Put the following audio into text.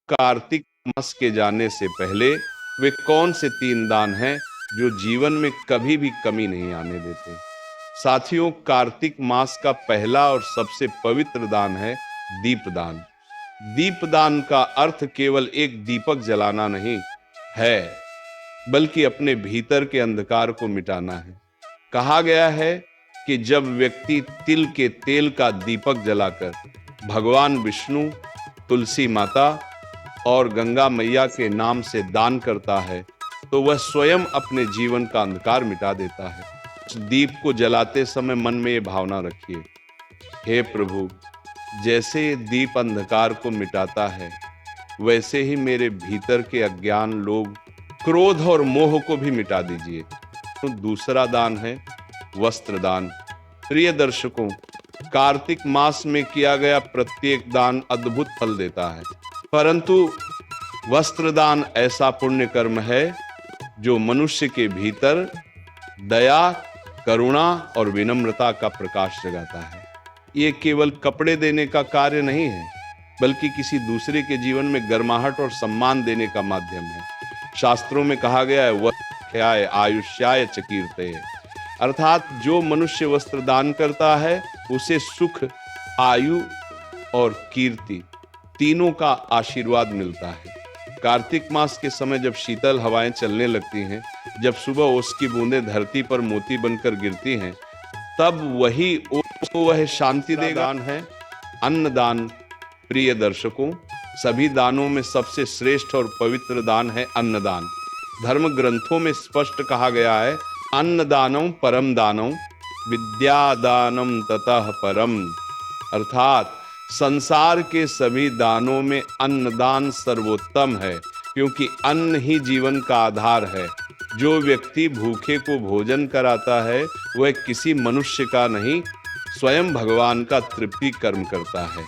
कार्तिक मास के जाने से पहले वे कौन से 3 दान हैं जो जीवन में कभी भी कमी नहीं आने देते। साथियों, कार्तिक मास का पहला और सबसे पवित्र दान है दीपदान। दीपदान का अर्थ केवल एक दीपक जलाना नहीं है, बल्कि अपने भीतर के अंधकार को मिटाना है। कहा गया है कि जब व्यक्ति तिल के तेल का दीपक जलाकर भगवान विष्णु, तुलसी माता और गंगा मैया के नाम से दान करता है, तो वह स्वयं अपने जीवन का अंधकार मिटा देता है। उस दीप को जलाते समय मन में ये भावना रखिए, हे प्रभु, जैसे ये दीप अंधकार को मिटाता है, वैसे ही मेरे भीतर के अज्ञान, लोभ, क्रोध और मोह को भी मिटा दीजिए। तो दूसरा दान है वस्त्र दान। प्रिय दर्शकों, कार्तिक मास में किया गया प्रत्येक दान अद्भुत फल देता है, परंतु वस्त्र दान ऐसा पुण्य कर्म है जो मनुष्य के भीतर दया, करुणा और विनम्रता का प्रकाश जगाता है। ये केवल कपड़े देने का कार्य नहीं है, बल्कि किसी दूसरे के जीवन में गर्माहट और सम्मान देने का माध्यम है। शास्त्रों में कहा गया है, वस्त्राय आयुष्याय च कीर्तये, अर्थात जो मनुष्य वस्त्र दान करता है उसे सुख, आयु और कीर्ति तीनों का आशीर्वाद मिलता है। कार्तिक मास के समय जब शीतल हवाएं चलने लगती हैं, जब सुबह ओस की बूंदें धरती पर मोती बनकर गिरती हैं, तब वह शांति देगा। दान है अन्नदान। प्रिय दर्शकों, सभी दानों में सबसे श्रेष्ठ और पवित्र दान है अन्नदान। धर्म ग्रंथों में स्पष्ट कहा गया है, अन्नदानम परम दानम विद्यादानम ततः परम, अर्थात संसार के सभी दानों में अन्नदान सर्वोत्तम है, क्योंकि अन्न ही जीवन का आधार है। जो व्यक्ति भूखे को भोजन कराता है, वह किसी मनुष्य का नहीं, स्वयं भगवान का तृप्ति कर्म करता है।